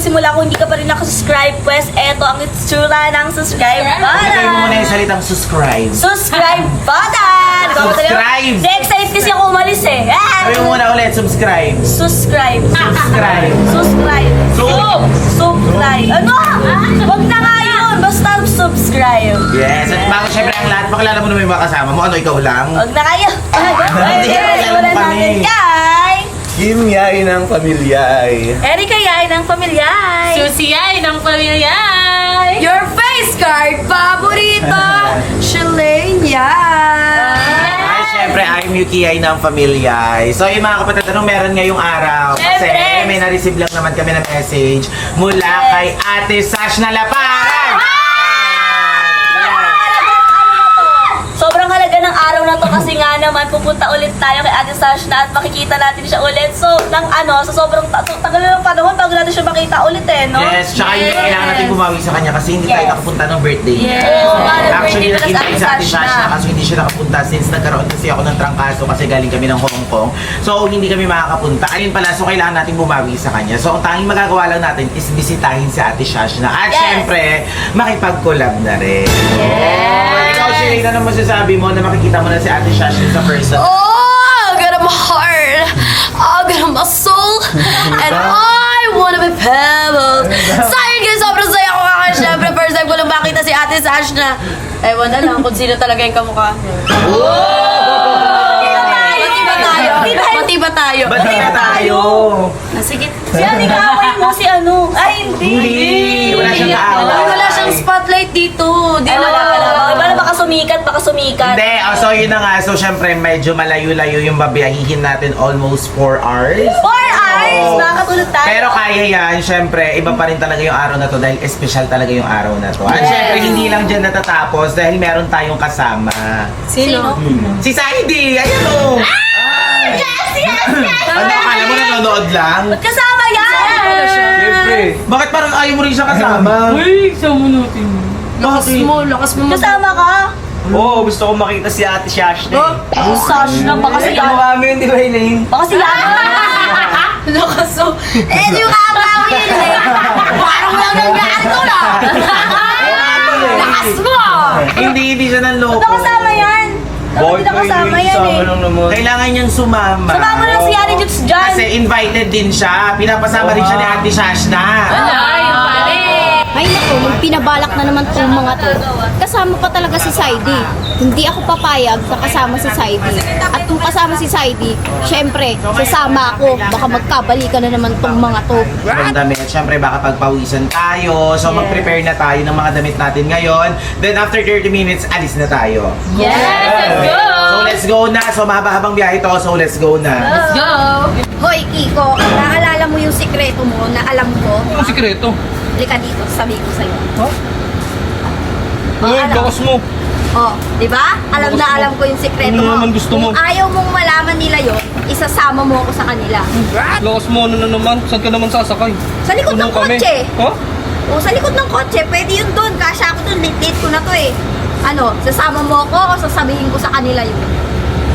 nagsimula kung hindi ka pa rin nakasubscribe, pues eto ang itsura ng subscribe button. Ilagay mo muna yung salitang subscribe. Subscribe button! Subscribe! Excited kasi ako umalis eh. Sabi mo muna ulit, subscribe. Subscribe. Subscribe. Subscribe. Subscribe. Ano? Wag na nga yun. Basta subscribe. Yes, at bago syempre ang lahat, makilala mo naman yung mga kasama mo. Ano, ikaw lang? Wag na kayo. Hindi, Simulan kami. natin kay Kim Yay ng Pamilyay. Erika Yay ng Pamilyay. Susi ay ng pamilyay. Your face card paborito. Shalane Yay. Ay, syempre, I'm Yuki ay ng pamilya. So, yung mga kapatid, anong meron ngayong araw? Kasi Syempre. may na-receive lang naman kami na message mula kay Ate Sash na Laparan. Sobrang halaga ng araw na to kasi nga naman pupunta ulit tayo kay Ate Sash na at makikita natin siya ulit. So, sa sobrang tagal na ng panahon bago natin siya makita ulit eh, no? Yes, tsaka yung kailangan natin bumawi sa kanya kasi hindi tayo Yes. nakapunta ng birthday niya. Oo, parang Actually, birthday pala sa nag-invite Ate sa Ate Sash Sash na. na kaso hindi siya nakapunta since nagkaroon kasi ako ng trangkaso kasi galing kami ng Hong Kong. So, hindi kami makakapunta. Ayun pala, so kailangan natin bumawi sa kanya. So, ang tanging magagawa lang natin is bisitahin si Ate Sash na. At Yes. syempre, makipag-collab na rin. Yes. Ikaw, Shereen, ano masasabi mo na makikita mo na si Ate Sash sa person? Oh, I got my heart, I got my soul, and I wanna be pebble. So yun guys, sobrang saya ko nga. Siyempre, first time ko lang makita si Ate Sash na ewan na lang kung sino talaga yung kamukha niya. Bati ba tayo? Bati ba tayo? Ba't di na tayo? Sige. Siya, hindi kaaway mo si ano. Ay, hindi. Hindi. Wala siyang kaaway. Wala siyang spotlight dito. Di Ay, ba? wala. Baka sumikat, baka sumikat. Hindi, so yun na nga. So, syempre, medyo malayo-layo yung babiyahihin natin almost 4 hours. 4 hours! Oo. Nakakatulog tayo. Pero kaya yan, syempre, iba pa rin talaga yung araw na to dahil special talaga yung araw na to. At Yes. syempre, hindi lang dyan natatapos dahil meron tayong kasama. Sino? Si Saidi! Ayan o! Ano, akala mo nanonood lang? Ba't kasama yan? Siyempre. Bakit parang ayaw mo rin siya kasama? Uy, sama natin. Lakas mo. Kasama ka? Oo, gusto ko makita si Ate Shash na eh. Ang Sash na, baka si Yan. kami yun, di ba, Elaine? Baka si Yan. Lakas mo. Eh, di yung kakawin eh. Parang walang nangyari ko na. Lakas mo. Hindi siya nanloko. Ba't kasama yan? Bakit hindi kasama yan eh? lang naman. Kailangan niyang sumama. Sumama lang si Yan Juts dyan. Kasi invited din siya. Pinapasama rin siya ni Ate Shashna. Ay, pare. Ay naku, nung pinabalak na naman itong mga to, kasama pa talaga si Saidi. Hindi ako papayag na kasama si Saidi. At kung kasama si Saidi, syempre, sasama ako. Baka magkabalikan na naman itong mga to. Ang damit, syempre baka pagpawisan tayo. So mag-prepare na tayo ng mga damit natin ngayon. Then after 30 minutes, alis na tayo. Yes, let's go. So let's go na. So mahaba-habang biyahe to. So let's go na. Let's go. Hoy, Kiko, naalala mo yung sikreto mo na alam ko? Ang sikreto. Halika dito, sabi ko sa'yo. Uy, alam. bakas mo. Oh, di ba? Alam na alam ko yung sikreto Ano mo. naman gusto mo? Kung ayaw mong malaman nila yon, isasama mo ako sa kanila. Lakas mo, ano na naman? Saan ka naman sasakay? Sa likod ng Puno kami. kotse. Ha? O, sa likod ng kotse, pwede yun doon. Kasya ako doon, late ko na to eh. Ano, sasama mo ako o sasabihin ko sa kanila yun?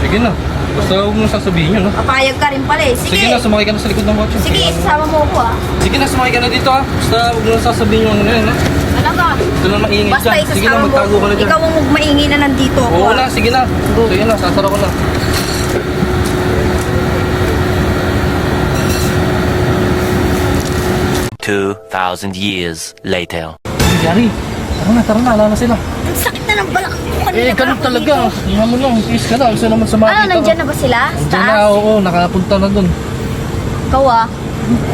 Sige na. Basta huwag mo sasabihin yun, ha? Papayag ka rin pala eh. Sige na, sumakay ka na sa likod ng kotse. Sige, sasama mo ako ah. Sige na, sumakay ka na dito, ha? Basta huwag mo na sasabihin yung ano yun, ha? Talaga. Ito na maingay Basta dyan. Sige na, isasama mo magtago ka na dyan. Ikaw ang maingay na nandito ako. Oo ah. na, sige na. Sige na, sasara ko na. $2,000 years later. Yari, tara na, ala na sila. Ang sakit na ng balak ko kanina. Eh, ganun talaga. Tingnan mo lang, please ka na. Gusto naman sa mga Ano, nandyan na ba sila? Sa Diyan na, taas? oo, nakapunta na dun. Ikaw ah.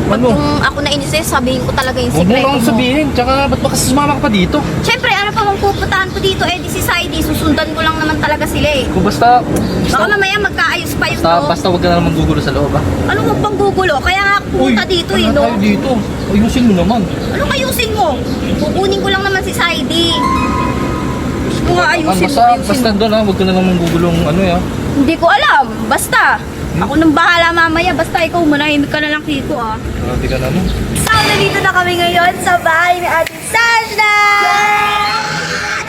Pag Ano? kung ako nainis sa'yo, sabihin ko talaga yung Huwag mo sikreto lang mo. sabihin, tsaka ba't ba kasi sumama ka pa dito? Siyempre, ano pa bang pupuntahan ko dito? Eh, di si Saidi, susundan ko lang naman talaga sila eh. Kung basta, Baka mamaya magkaayos pa yung basta huwag ka na naman gugulo sa loob, ha? Ano mo bang gugulo? Kaya nga ako pumunta dito eh, ano no? tayo dito? Ayusin mo naman. Anong ayusin mo? Kukunin ko lang naman si Saidi. Gusto ko nga ayusin mo, ayusin Basta mo. doon, ha? Huwag ka na naman gugulong ano, ya? Hindi ko alam. Basta. Ako nang bahala mamaya. Basta ikaw manahimik ka na lang, Kiko ah. Hindi ka na, no? So, nandito na kami ngayon sa bahay ni Ate Sash na!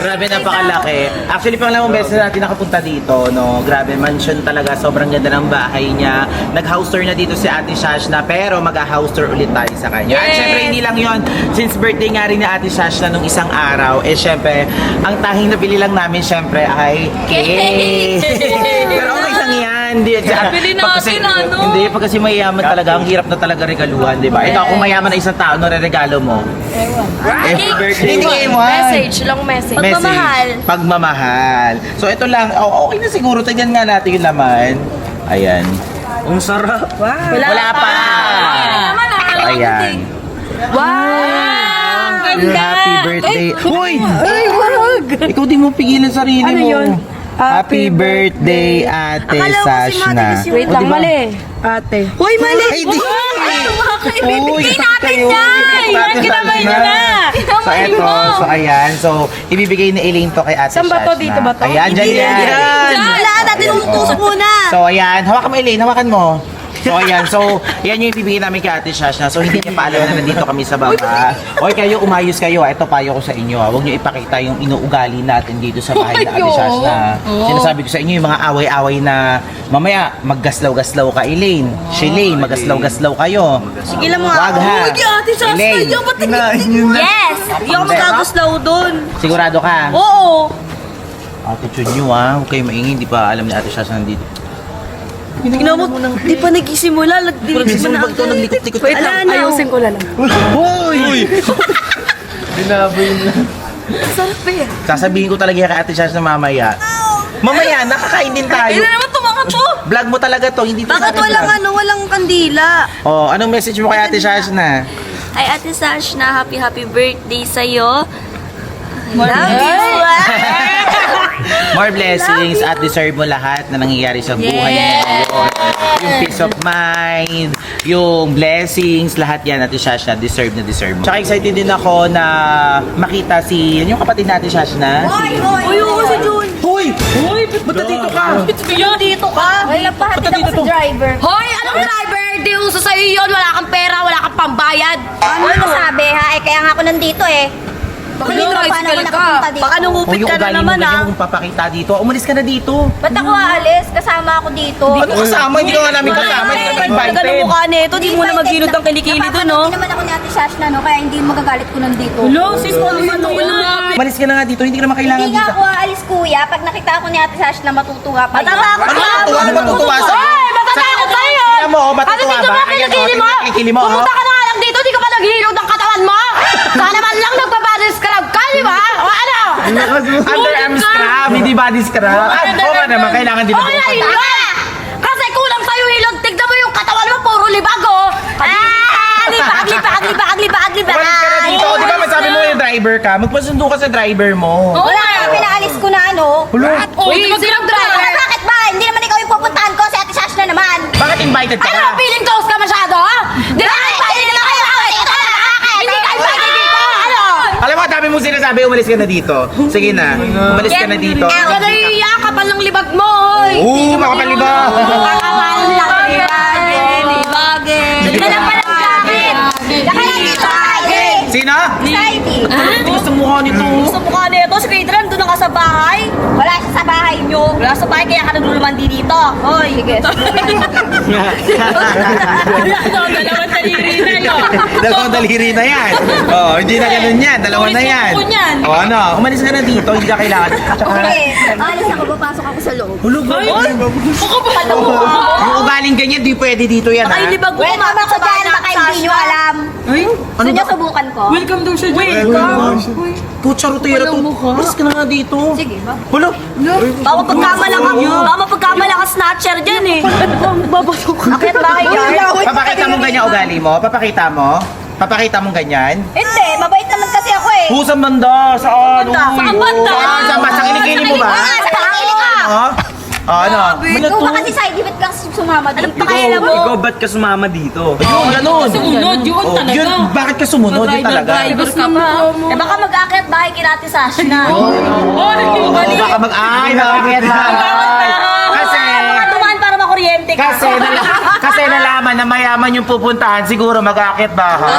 Grabe, napakalaki. Actually, pangalawang beses na natin nakapunta dito, no? Grabe, mansion talaga. Sobrang ganda ng bahay niya. Nag-house tour na dito si Ate Shashna, pero mag-house tour ulit tayo sa kanya. At syempre, hindi lang yon. Since birthday nga rin ni Ate Shashna nung isang araw, syempre, ang tanging nabili lang namin, syempre, ay cake. Pero okay lang yan. Bili natin, ano? Hindi, pag kasi mayaman talaga, ang hirap na talaga regaluhan, di ba? Ikaw, kung mayaman na isang tao, ano re-regalo mo? Happy birthday. Hindi, Message, long message. Pagmamahal. Pagmamahal. So ito lang, okay na siguro. Tignan nga natin yung laman. Ayan. Ang sarap. Wala pa. Ayan. Happy birthday. Uy! Ay, wag! Ikaw di mo pigilan sarili mo. Ano yun? Happy birthday, Ate Shashna. Wait lang, mali. Ate. Hoy, mali! Ay, di! Uy, natin yan! Ate Shashna. So, eto. So, ayan. So, ibibigay ni Elaine to kay Ate Shashna. Saan ba to? Dito ba to? Ayan, dyan yan. Wala, natin utusok muna. So, ayan. Hawakan mo, Elaine. Hawakan mo. So, ayan. So, yan yung ibibigay namin kay Ate Shashna. So, hindi niya pa alam na nandito kami sa baba. Oy, kayo, umayos kayo. Ito, payo ko sa inyo. Huwag niyo ipakita yung inuugali natin dito sa bahay na Ate Shashna. Sinasabi ko sa inyo yung mga away-away na mamaya maggaslaw-gaslaw ka, Elaine. Shelaine, maggaslaw-gaslaw kayo. Sige lang mga. Wag ha. Uy, Ate Shashna, Elaine. yung Yes! Hindi ako magkaguslaw doon. Sigurado ka? Oo. Attitude nyo ha. Huwag kayo maingay. Hindi pa alam ni Ate Shashna nandito. Tingnan mo, di pa nagsisimula. Nagsisimula na ako. Naglikot-likot. Wait lang, ayusin ko lang. Hoy! Binaboy na. Sarap eh. Sasabihin ko talaga kay Ate Shashna mamaya. Mamaya, nakakain din tayo. Hindi naman tumangat to. Vlog mo talaga to, hindi to Bakit sa akin vlog. walang kandila? Oh, anong message mo kay Ate Shashna? Ay, Ate Shashna, happy birthday sa'yo. Love you. More blessings at deserve mo lahat na nangyayari sa buhay mo ngayon. Yung peace of mind, yung blessings, lahat yan Ate Shashna, deserve na deserve mo. Tsaka excited din ako na makita si, yung kapatid natin Shashna. Uy, oo, si Jun. Hoy! Hoy! Ba't dito ka? Dito ka. Wala pa, hatid ako sa driver. Hoy, anong driver? Di uso sa'yo yun. Wala kang pera, wala kang pambayad. Ano nasabi ha? Eh, kaya nga ako nandito eh. Baka dito pa paano ako nakapunta dito. Baka nungupit ka na naman ah. Kung papakita dito. Umalis ka na dito. Ba't ako aalis? Kasama ako dito. Ano kasama? Hindi ka nga namin kasama. Hindi ka naman Ganun invited. mukha nito, di mo na magilod ang kilikili doon, no? Hindi naman ako ni Ate Shashna, no? Kaya hindi magagalit ko nandito. Sis, ano ba Umalis ka na nga dito. Hindi ka naman kailangan Hindi nga dito. ako aalis, kuya. Pag nakita ako ni Ate Shashna, matutuwa pa. Matatakot Ano ka! matutuwa? Ano matutuwa sa? Hoy, matatakot ba yun? Tingnan mo, oh, matutuwa Ano dito ba? ba kilikili mo? Kilikili mo, oh. Pumunta ka na nga lang dito, di ka pa naghihilod ng katawan mo. Sana man lang nagpa-body scrub ka, di ba? O ano? Underarm scrub, hindi body scrub. Oo nga naman, kailangan din Okay na yun! Kasi kulang sa'yo hilod. Tignan mo yung katawan mo, puro libag, oh. Libag! Umalis ka na dito. Di ba masabi mo yung driver ka? Magpasundo ka sa driver mo. Wala nga, pinaalis ko na ano. Uy, sinong driver? Bakit ba? Hindi naman ikaw yung pupuntahan ko, si Ate Shashna naman. Bakit invited ka Ano na? ba, feeling close ka masyado, ha? Di ba invited na kayo dito? Hindi ka invited dito, ano? Alam mo, dami mong sinasabi, umalis ka na dito. Sige na, umalis ka na dito. Ka nahihiya, kapal ng libag mo, oy. Oo, makapaliba. Kapal ng libag. Hindi na pala gamit! Saka lang dito, Heidi. Sino? Heidi. Tigas ang mukha nito. Sa mukha nito, si Pedran, doon ka sa bahay. Wala siya sa bahay niyo. Wala sa bahay, kaya ka naglulumandi dito. Hoy! Sige. Dalawang taliri na, no? Dalawang daliri na yan. Oh, hindi na ganun yan. Dalawa na yan. Ulit yung yan. Oh, ano? Umalis ka na dito. Hindi ka kailangan. Tsaka, Okay, alis ako, papasok ako sa loob. hulog. Yung ugaling ganyan, di pwede dito yan, ha? Ay, libag mo, Welcome ako dyan, baka hindi niyo alam. Gusto niyo subukan ko? Welcome daw siya dyan. Kutsarutero to. Umalis ka na nga dito. Sige, ba? Hulog. Baka pagkamala ka snatcher dyan eh. Bakit ba kayo? Papakita mong ganyan ugali mo? Papakita mo? Papakita mong ganyan? Hindi, mabait naman kasi ako eh. Pusang banda. Saan? Saan banda? Saan? Saan ba? Sa kilikili mo ba? Sa kakili ka! Ano? Ano? Ikaw ba kasi side effect kang sumama dito? Pakialam mo. Ikaw ba't ka sumama dito? Ayun, ganun. Sumunod, yun Oh, talaga. yun, bakit ka sumunod? Yun talaga. Driver ka pa. Eh baka mag-akit bahay kina Ate Shashna. Oh, baka ay, bakit ba? Kasi, Baka dumaan para makuryente ka. kasi nalaman na mayaman yung pupuntahan, siguro mag-aakit bahay.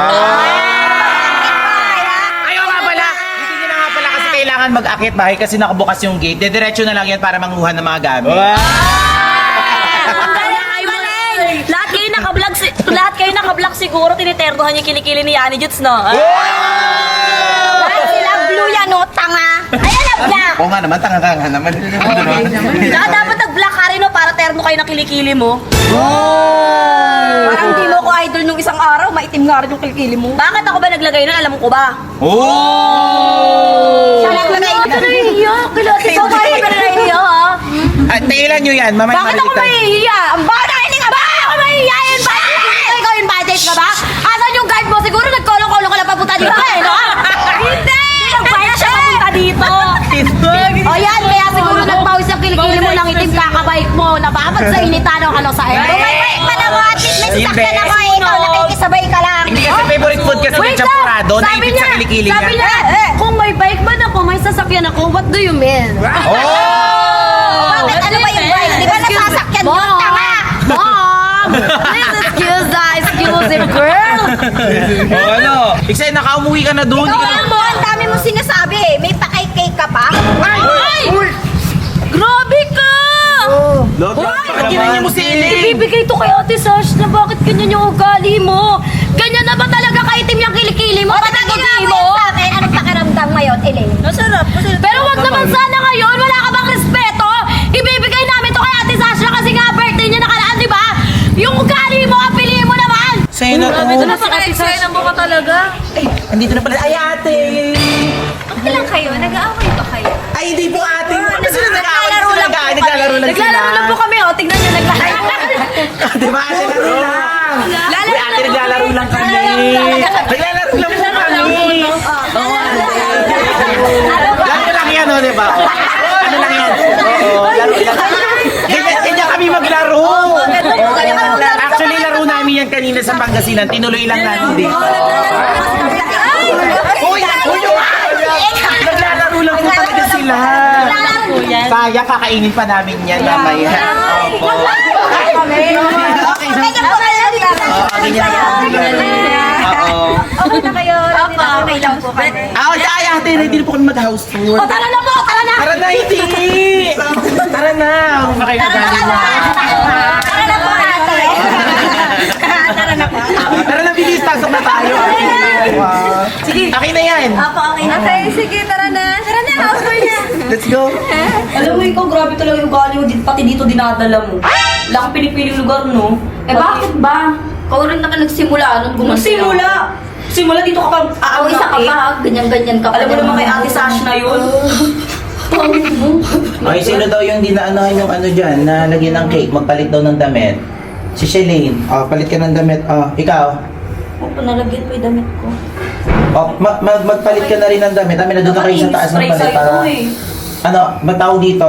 Ayaw nga pala, hindi nyo na nga pala kasi kailangan kailangan mag-akit bahay kasi nakabukas yung gate. Diretso na lang yan para manguha ng mga gamit. Lahat kayo naka-vlog siguro, tiniterdohan yung kilikili ni Yani Juts, no? Lahat sila blue yan, no? Tanga. Ayan na, black. Oo nga naman, tanga-tanga naman. Saka dapat nag-black ka rin, no? Para terno kayo ng kilikili mo. Parang di mo ko idol nung isang araw, maitim nga rin yung kilikili mo. Bakit ako ba naglagay nun? Alam ko ba? Oh! Siya naglagay. Ano nahihiya? Ikaw ba yung nahihiya, ha? At tigilan nyo yan, mamay Bakit ako malitan. mahihiya? Ang bata, hindi ka ba? Ako mahihiya yun ba? Ikaw invited ka ba? Asan yung guide mo? Siguro nagkolong-kolong ka lang papunta dito eh, no? Hindi! Nagbayad siya papunta dito. O yan, kaya siguro nagpawis ang kilikili mo lang itim kakabait mo. Nababad sa initan o ano sa iyo. Bumabait pa na mo at least may sasakyan ako. Ikaw, nakikisabay ka lang. Hindi kasi favorite food kasi ng champurado, naipit sa kilikili niya. Sabi niya, kung may bike ba ako, may sasakyan ako, what do you mean? Oh! Bakit ano ba yung bike? Di ba nasasakyan yun? Tanga! Mom! Please excuse him, girl! Oh, ano? Iksay, naka-umuwi ka na doon. Ikaw alam mo, ang dami mo sinasabi. May pakay-kay ka pa? Ay! Grabe ka! Hoy! Niya mo si Ibibigay to kay Ate Sash na bakit ganyan yung ugali mo? Ganyan na ba talaga kaitim yung kilikili mo? O, Ba't talagang ang mo sa akin. Anong pakiramdam ngayon, Elaine? Masarap. Pero wag naman sana ngayon, wala ka bang respeto? Ibibigay namin to kay Ate Sasha kasi nga birthday niya nakalaan, di ba? Yung ugali mo, piliin mo naman! Sa'yo na to. Napaka-excited ng buka talaga. Andito na pala. Ay, ate! Okay lang kayo? Nag-aaway ba kayo? Ay, hindi po ate. Kasi nag-aaway sila. Naglalaro lang sila. Naglalaro lang po kami, oh. Tignan niyo, naglalaro. Di ba? Ate, laro lang. Uy, ate, naglalaro lang kami. Naglalaro lang po kami. Oo, ate. Laro lang yan, o, di ba? Ano lang yan? Oo, laro lang. Ganyan kami maglaro. Actually, laro namin yan kanina sa Pangasinan. Tinuloy lang natin dito. Uy! Naglalaro lang po talaga sila. Sayang, kakainin pa namin yan mamaya. Opo. Okay na kayo. Okay lang po kami. Ay, ate, ready na po kami mag-house tour. O, tara na po, tara na! Tara na, hindi! Tara na! Huwag na kayo nagaling na. Tara na po, ate. Tara na po. Tara na, bilis. Pasok na tayo. Sige. Okay na yan. Apo, okay na. Okay, sige, tara na. Tara na, house tour na. Let's go. Alam mo ikaw, grabe talaga yung ugali mo. Pati dito dinadala mo. Wala kang pinipiling lugar, no? Eh, bakit ba? Ikaw rin naman nagsimula nung gumanti. Simula dito ka pa Ako isa ka pa, ganyan-ganyan ka pa. Alam mo naman kay Ate Sash na yun. Okay, sino daw yung dinaanahan yung ano dyan, na lagyan ng cake, magpalit daw ng damit? Si Shelane. Oh, palit ka ng damit. Oh, ikaw. Oh, panalagyan pa yung damit ko. Oh, magpalit ka na rin ng damit. Amin na doon na kayo sa taas ng palit para... Ano, magtawag dito,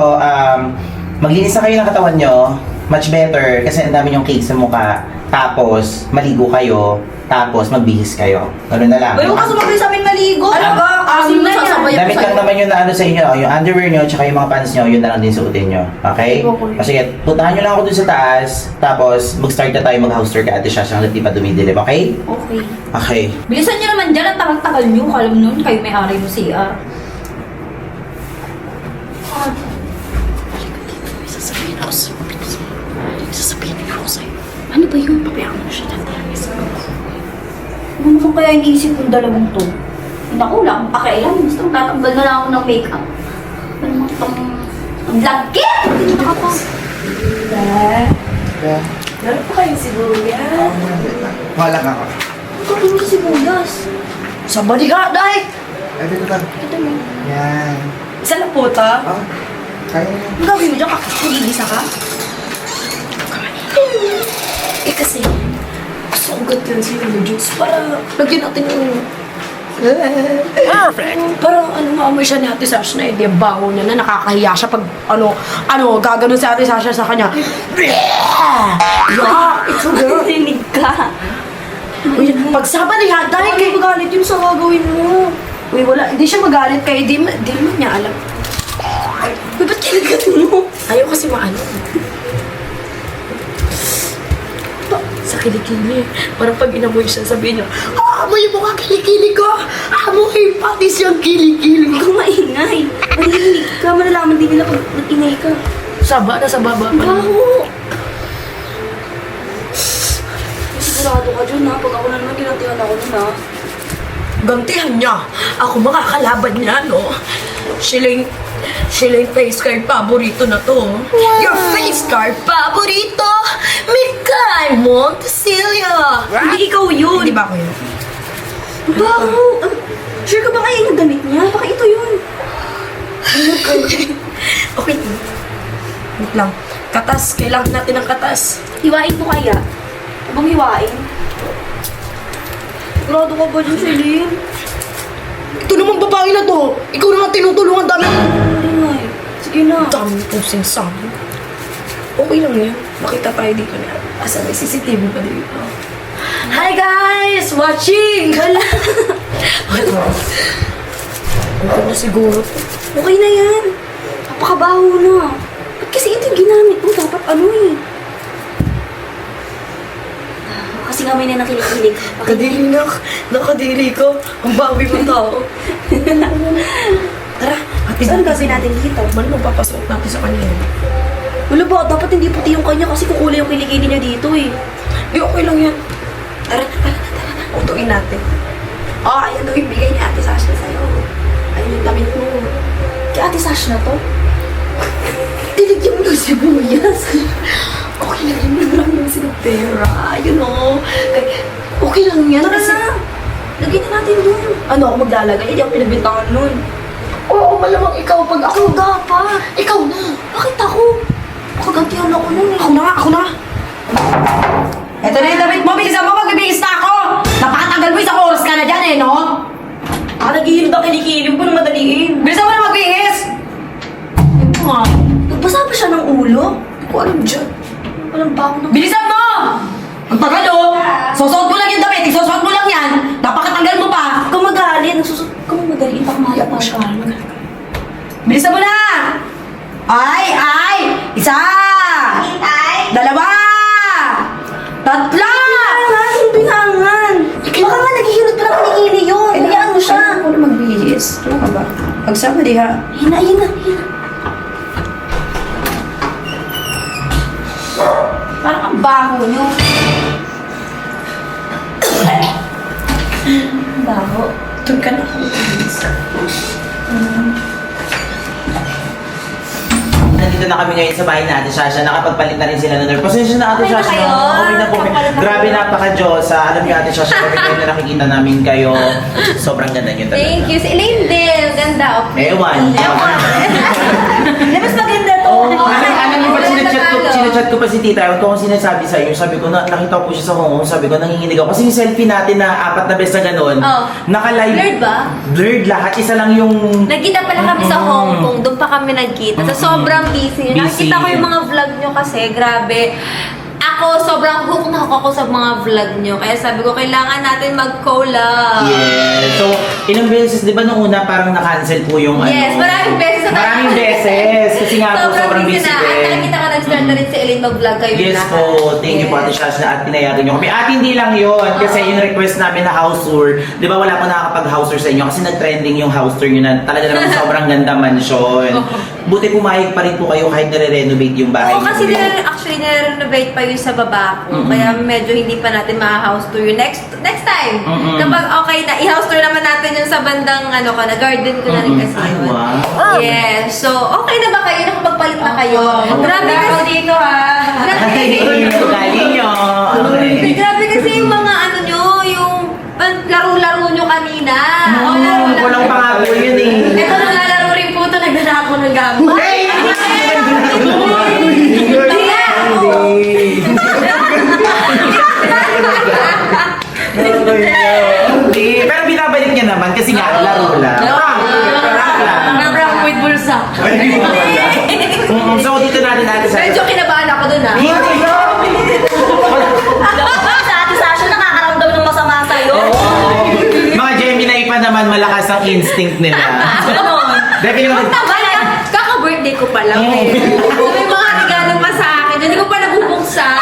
maglinis na kayo ng katawan nyo. Much better kasi ang dami yung cake sa mukha. Tapos, maligo kayo. Tapos, magbihis kayo. Ganun na lang. Uy, huwag ka sumabay sa amin maligo. Ano ba? Asim na yan. Damit lang naman yun na ano sa inyo. Yung underwear nyo, tsaka yung mga pants nyo, yun na lang din suotin nyo. Okay? O sige, puntahan nyo lang ako dun sa taas. Tapos, mag-start na tayo mag-house tour ka Ate Shasha hanggang di pa dumidilim. Okay? Okay. Okay. Bilisan niyo naman dyan, ang tagal-tagal niyo. Kala mo nun, kayo may-ari mo siya. Ano ba yun? Pabayaan mo siya dyan. Ano naman kaya iniisip kong dalawang to? Naku, wala akong pakialam. Basta magtatambal na lang ako ng makeup. Ano naman itong... Ang lagkit! Dito ka pa. Lalo pa kayo siguro yan. Wala ka ako. Ang gawin mo si Bulas. Sa bodyguard, ay! Ay, dito ka. Yan. Isa na po ta. Oh, kaya na. Ang gawin mo dyan, kakagigisa ka? Eh kasi, gusto ko ganyan si Lolo Jukes para lagyan natin yung... Perfect! Parang ano, maamoy siya ni Ate Sash na hindi ang baho niya na nakakahiya siya pag gaganon si Ate Sash sa kanya. Yeah! It's a girl. Rinig ka. Uy, pagsama ni Hada, hindi magalit yun sa gagawin mo. Uy, wala, hindi siya magalit kaya di naman niya alam. Uy, ba't kinagatin mo? Ayaw kasi maano. Sa kilikili. Parang pag inamoy siya, sabihin niya, amoy mo ka kilikili ko! Amoy pati siyang kilikili Huwag kang maingay. Marinig ka, malalaman din nila pag nag-ingay ka. Saba na sa baba pa. Baho! Sigurado ka dyan ha, pag ako na naman ginantihan ako nun ha. Gantihan niya. Ako makakalaban niya, no? Sila yung face card paborito na to. Your face card paborito, Mikay Montesilia. Hindi ikaw yun. Hindi ba ako yun? Baho! Sure ka ba kaya yung damit niya? Baka ito yun. Okay. Wait lang. Katas. Kailangan natin ng katas. Hiwain mo kaya? Abang hiwain? Sigurado ka ba dyan, Celine? Ito namang babae na to. Ikaw naman tinutulungan dami. Ingay. Sige na. Dami posing sabi. Okay lang yan. Makita tayo dito na. Asa may CCTV pa dito. Hi guys! Watching! Hala! Okay na siguro. Okay na yan. Napakabaho na. Ba't kasi ito yung ginamit mo? Dapat ano eh. Kasi nga may na nakikilig. Nakadiri na. Nakadiri ko. Ang bawi mo tao. Tara. Ate, Saan gagawin natin dito? Ano magpapasuot natin sa kanya? Wala ba? Dapat hindi puti yung kanya kasi kukulay yung kilikili niya dito eh. Di okay lang yan. Tara na. Utuin natin. Ayan daw ibigay ni Ate Sasha sa'yo. Ayun yung damit mo. Kaya Ate Sash na to? Tinigyan mo ng sibuyas. Okay lang yan. Marami naman silang pera. You know. Okay lang yan. Tara Kasi, na! Lagyan na natin dun. Ano ako maglalagay? Hindi ako pinagbintangan nun. oo, malamang ikaw pag ako. Ako pa! Ikaw na. Bakit ako? Nakagantihan ako nun eh. Ako na. Ito na yung damit mo. Bilisan mo. Magbibihis na ako. Napakatagal mo. Isang oras ka na dyan eh, no? Naghihilod ang kilikili mo na madaliin. Bilisan mo na magbihis. Ito nga. Nagbasa pa siya ng ulo? Hindi ko alam dyan. Walang bago ng... Bilisan mo! Ang tagal oh! Susuot mo lang yung damit. Isusuot mo lang yan. Napakatagal mo pa. Huwag kang magalit. Nagsusot ka mo madaliin. Baka mahal pa siya. Bilisan mo na! Ay! Isa! Dalawa! Tatlo! Ang binangan! Baka nga naghihilod pa ng kilikili yun. Hayaan mo siya. Ako na magbihis. Ano ka ba? Pagsama di ha? Hina. Parang ang baho nyo. Baho. Doon ka na. Nandito na kami ngayon sa bahay na Ate Sasha. Nakapagpalit na rin sila ng nurse. Pasensya na Ate Okay na Sasha. kayo? Okay na po. Kapalit na Grabe, kayo? napaka-Diyosa. Alam niyo Ate Sasha, every time na nakikita namin kayo, sobrang ganda niyo talaga. Thank you. Si Elaine din. Ganda. Okay. Ewan. Mas maganda to. Alam niyo ba, sinachat ko pa si Tita. Ewan ko kung sinasabi sa'yo. Sabi ko, nakita ko po siya sa Hong Kong. Sabi ko, nanginginig ako. Kasi yung selfie natin na 4 na beses na gano'n. Oh. Naka-live. Blurred ba? Blurred lahat. Isa lang yung... Nagkita pala kami sa Hong Kong. Doon pa kami nagkita. So, sobrang busy. Nakikita ko yung mga vlog nyo kasi. Grabe. Ako, sobrang hook na hook ako sa mga vlog nyo. Kaya sabi ko, kailangan natin mag-collab. Yes. So, ilang beses, di ba nung una parang na-cancel po yung Yes, maraming beses. Maraming beses. Kasi nga po, sobrang busy na. At din. nakikita ko nag-start na rin si Elaine mag-vlog kayo Yes lahat. po, thank you po Ate Shashna at pinayagan nyo kami. At hindi lang yun, kasi yung request namin na house tour, di ba wala po nakakapag-house tour sa inyo kasi nag-trending yung house tour nyo na talaga naman sobrang ganda mansion. Buti pumayag pa rin po kayo kahit nare-renovate yung bahay. Oo, kasi nyo. actually nire-renovate pa yun sa baba ko. Kaya medyo hindi pa natin ma-house tour yun. Next time, kapag okay na, i-house tour naman natin yung sa bandang garden ko na rin kasi Ay, yun. wow. Yes. So, okay na ba kayo? Nakapagpalit na kayo? Grabe kasi dito ha. Ay, galing nyo. Okay. Grabe kasi yung mga nyo, yung laro-laro nyo kanina. Walang pa nga po yun eh. Ito naglalaro rin po ito. Nagdala ako ng gamot. Hey! Hindi, pero binabalik niya naman kasi nga laro lang. Nabrak with bulsa. So dito natin sa Medyo kinabahan ako dun ha. Sa Ate Sasha, nakakaramdam ng masama sa'yo. Mga Gemini pa naman malakas ang instinct nila. Definitely. Kaka-birthday ko pa lang eh. So may mga regalo pa sa akin. Hindi ko pa nabubuksan.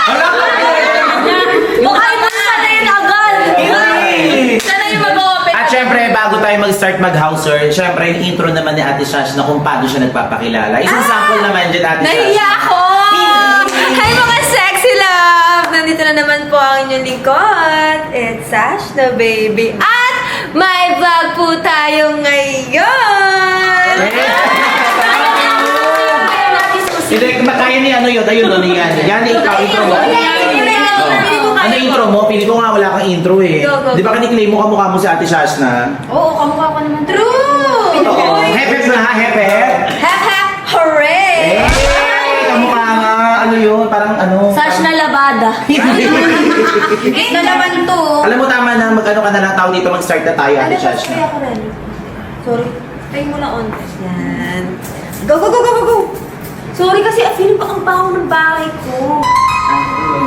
syempre, bago tayo mag-start mag-house tour, syempre, yung intro naman ni Ate Shash na kung paano siya nagpapakilala. Isang sample naman dyan, Ate Shash. Nahiya ako! Hi mga sexy love! Nandito na naman po ang inyong lingkod. It's Sash na baby. At may vlog po tayo ngayon! Hindi, kaya ni ano yun, ayun, ano yan. Yan, ikaw, intro mo. Ano intro mo? Pili ko nga wala kang intro eh. Go. Di ba kaniklaim mo kamukha mo si Ate Shash na? Oo, kamukha ko naman. True! Oo. Hepep na ha, hepep. Hep hep! Hooray! Kamukha nga, ano yun, parang ano. Sash na labada. Na naman to. Alam mo tama na, mag-ano ka na lang tao dito, mag-start na tayo, Ate Shash na. Ako rin. Sorry. Try mo na on. Yan. Go! Sorry kasi feeling ko ang baho ng bahay ko.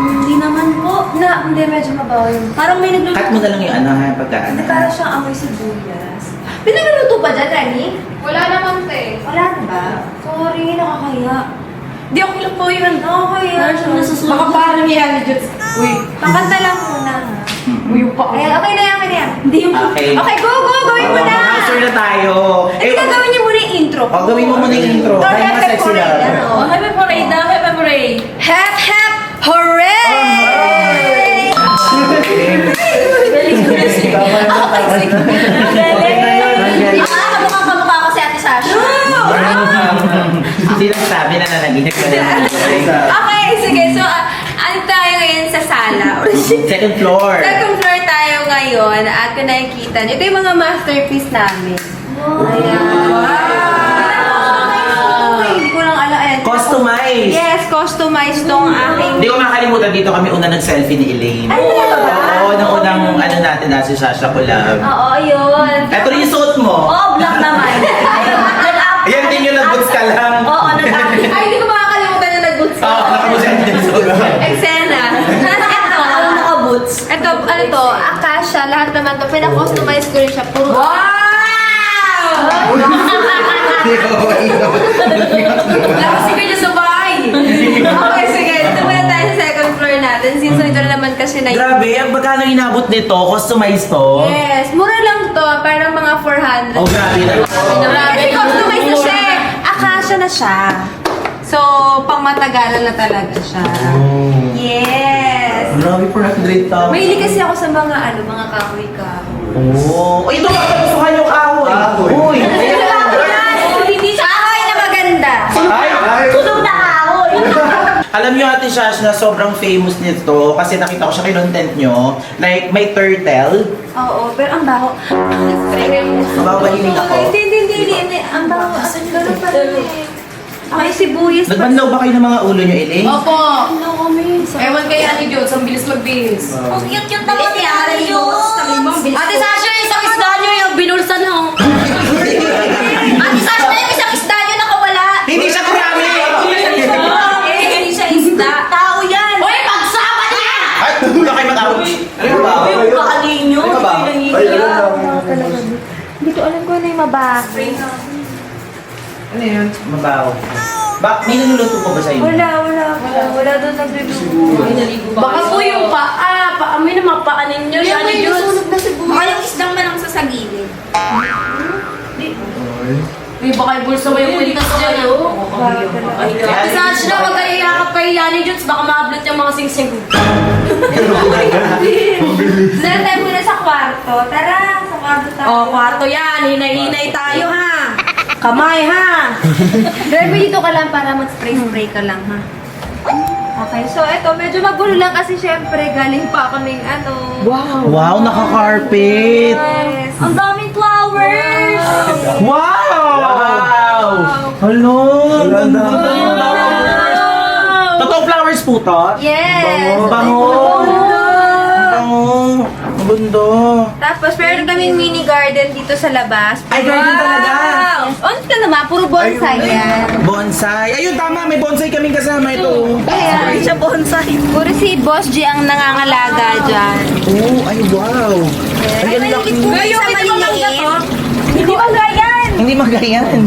Hindi naman po. Hindi, medyo mabaho yun. Parang may nagluluto. Cut mo na lang yung ano ha, pagka ano. Para siyang amoy sibuyas. Pinagluluto pa dyan, Rani? Wala naman, te. Wala na ba? Sorry, nakakaya. Di ako lang po yun. Nakakaya. Parang siyang nasusunod. Baka parang yan, Diyos. Uy. Pakanta lang muna. Uy, yung pa. Ayan, okay na yan. Hindi yung... Okay. Okay, go! Gawin mo na! Mag-house tour na tayo. Eh, gagawin niyo muna yung intro. Oh, gawin mo muna yung intro. Or Kaya mga Happy sexy Parade, lang. ano? Oh, happy parade na, happy parade. Hep hep! Hooray! Kamukha ko si Ate Sash. Sino sabi na nanaginip ka na? Okay, sige. So, ano tayo ngayon sa sala? Second floor. Second floor tayo ngayon at kung nakikita nyo, ito yung mga masterpiece namin. Ayan. Hindi ko lang alam. Ayan. Customized. Yes, customized tong aking... Hindi ko makalimutan dito kami una nag-selfie ni Elaine. Ay, talaga ba? Oo, nung unang ano natin na si Sasha Collab. Oo, yun. Ito rin yung suot mo. Oh, black naman. Nag-up. Ayan din yung nag-boots ka lang. Oo, nag-up. Ay, hindi ko makakalimutan na nag-boots ko. Oo, nakamusin din yung suot mo. Eksena. Tapos ito. Ano naka-boots? Ito, ano to? Akasha. Lahat naman to. Pina-customize ko rin siya. Puro... Kasi kayo sa bahay. Okay, sige. Ito muna tayo sa second floor natin. Since ito na naman kasi na... Grabe, ang magkano inabot nito? Customized to? Yes, mura lang to. Parang mga 400. Oh, grabe na ito. Kasi customized na siya. Akasha na siya. So, pang matagalan na talaga siya. Yes. Grabe, 400 to. Mahilig kasi ako sa mga mga kahoy-kahoy. Oh, ito ba gusto ka yung kahoy? Uy, Hindi siya kahoy na maganda. ay, Tulong na kahoy. alam niyo Ate Shash na sobrang famous nito kasi nakita ko siya kay content nyo. Like, may turtle. Oo, pero ang baho. Mababahiling ako. Hindi. Ang baho. Ganun pa rin eh. Ay, sibuyas pa. Nagbanlaw ba kayo ng mga ulo nyo, Elaine? Opo. Ano kami? Ewan kay Ate Diyos, ang bilis magbihis. Ang cute-cute naman ni Ate Yus. Ate Sasha, yung isang isda nyo yung binulsan ho. Ate Sash na yung isang isda niyo nakawala. Hindi siya kurami! Hindi siya isda. Tao yan. Uy, pagsama niya! Ay, wala kayo mag-ouch. Yung kaaling nyo. Hindi ko alam kung ano yung mabaho. Ano yun? Mabaho. May naluluto po ba sa inyo? Wala doon nagluluto. Baka po yung paa. Paamoy na mga paa ninyo. Yung Ate may Diyos. nasunog na sibuyas. Baka yung isdang manang sa gilid. Uy, baka yung bulsa mo yung kwintas dyan. Ate Sasha na, huwag kayo yakap kay Yani Diyos. Baka maablot yung mga singsing. Doon tayo muna sa kwarto. Tara, sa kwarto tayo. Oh, kwarto yan. Hinay-hinay tayo ha. Kamay ha. Grabe dito ka lang para mag-spray-spray ka lang ha. Okay, so eto, medyo magulo lang kasi syempre galing pa kaming Wow, naka-carpet! Yes. Ang daming flowers. Wow! Hello! Ang ganda ng flowers! Totoo flowers po to? Yes. Bango! Bango! Ang ganda! Tapos meron kaming mini garden dito sa labas. Ay, garden talaga! Yes. On ka naman, puro bonsai yan. Bonsai! Ayun, tama! May bonsai kaming kasama ito! Ayan. Siya bonsai. Puro si Boss G ang nangangalaga dyan. Oh, ay wow! Ay, ang laki! Hindi ba ganyan? Hindi magayan!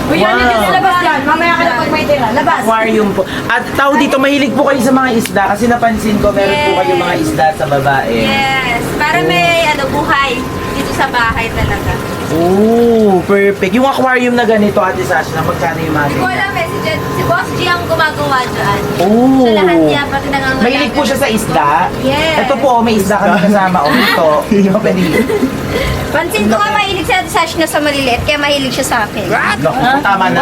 Uy, Yani Diyos, labas yan. Mamaya ka na pag may tira. Labas. Aquarium po. At tao dito, mahilig po kayo sa mga isda kasi napansin ko meron po Yes. kayo mga isda sa babae. Yes. Para may buhay. sa bahay talaga. Oh, perfect. Yung aquarium na ganito, Ate Sash, na magkano yung mga Hindi ko alam eh, si Boss G ang gumagawa dyan. Oh. So lahat niya, pati nangangalaga. Mahilig po siya sa isda. Yes. Ito po, may isda kami kasama. O, ito. Pansin ko nga mahilig si Ate Sash na sa maliliit, kaya mahilig siya sa akin. Naku, tama na.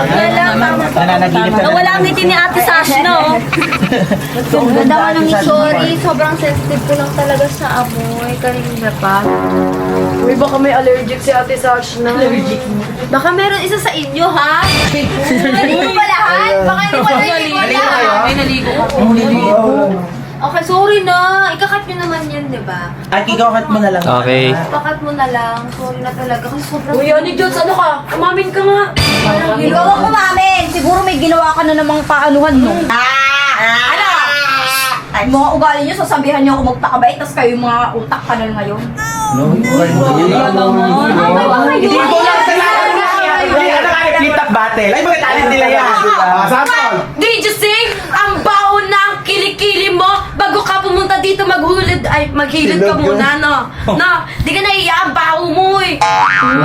Nananaginip ka na. Nawala ang ngiti ni Ate Sash, no? Ang Ganda ko ng Ate Sash sorry, naman. sobrang sensitive ko lang talaga sa amoy. Kanina pa. Uy, baka may allergic si Ate Sash na. Allergic mo? Baka meron isa sa inyo, ha? Hindi mo ba lahat? Baka hindi mo lahat. May naligo ko. Okay, sorry na. Ikakat nyo naman yan, di ba? At ikakat mo na lang. Okay. Ikakat mo na lang. Sorry na talaga. Kasi sobrang... Uy, Ani Jones, ano ka? Umamin ka nga. Ikaw ang umamin. Siguro may ginawa ka na namang paanuhan, no? Ano? Ay, mga ugali nyo, sasabihan nyo ako magpakabait, tapos kayo yung mga utak kanal ngayon. Hindi ko lang sa Hindi, ano kaya flip-top battle? Ay, mga talent nila yan. Sample! Did you see? Ang baho ng kilikili mo bago ka pumunta dito maghulid. Ay, maghilid ka muna, no? No, di ka naiya ang baho mo eh.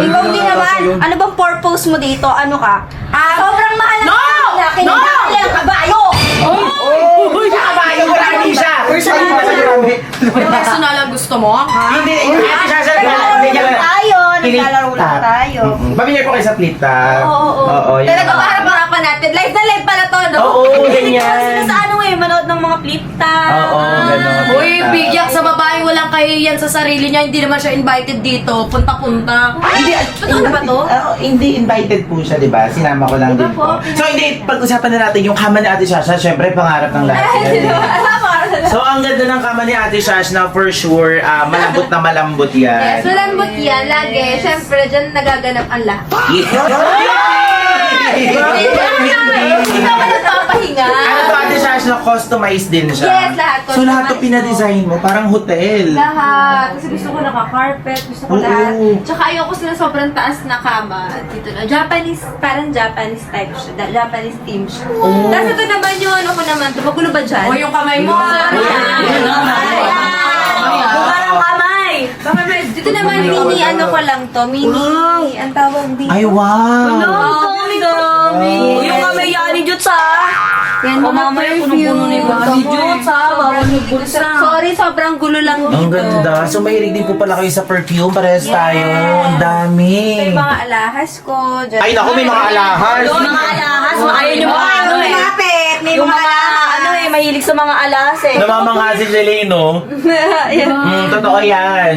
Ikaw din naman. Ano bang purpose mo dito? Ano ka? Sobrang mahal na laki ng ang kabayo! Uy, siya kabayo! Marami siya! Personal ang gusto mo, ha? Hindi, Ate Sash, Naglalaro lang tayo. Pamilya po kayo sa flip-top. Oo. Yun. Talaga maharap-harapan natin. Live na live pala to, no? Oo, Sila ganyan. sa ano eh, manood ng mga flip-top. Oo, gano'n. Uy, bigyak sa babae, walang kahihiyan sa sarili niya. Hindi naman siya invited dito. Punta-punta. Hindi, Totoo na ba to? Hindi invited po siya, di ba? Sinama ko lang din po. So, hindi, pag-usapan na natin yung kama ni Ate Sasha, syempre, pangarap ng lahat yan. So, ang ganda ng kama ni Ate Sash na for sure, malambot na malambot yan. Yes, malambot yan. Lagi. Siyempre, dyan nagaganap ang lahat. Hindi Ikaw ka nagpapahinga. Ano to, Ate Sash, na customized din siya? Yes, lahat. So, lahat to pinadesign mo, parang hotel. Lahat. Kasi gusto ko naka-carpet, gusto ko Oo. lahat. Tsaka ayoko sila sobrang taas na kama. Dito na. Japanese, parang Japanese type siya. Japanese theme siya. Tapos ito naman yun, ano ko naman. Magulo ba dyan? O, yung kamay mo. Parang kamay. Baka may, dito naman mini ano ko lang to. Mini, ang tawag dito. Ay, wow! Dami. Yung kamay yani Juts ha. Yan, O mamaya puno-puno ni Yani Juts ha. Bawal magbulsa. Sorry, sobrang gulo lang dito. Ang ganda. So, mahilig din po pala kayo sa perfume. Parehas tayo. Ang dami. May mga alahas ko. Dyan. Ay, naku, may mga alahas. Yung mga alahas, ayaw yung mga ano eh. Lumapit! May Yung mga mga ano eh, mahilig sa mga alahas eh. Namamanga si Jeleno. Totoo yan.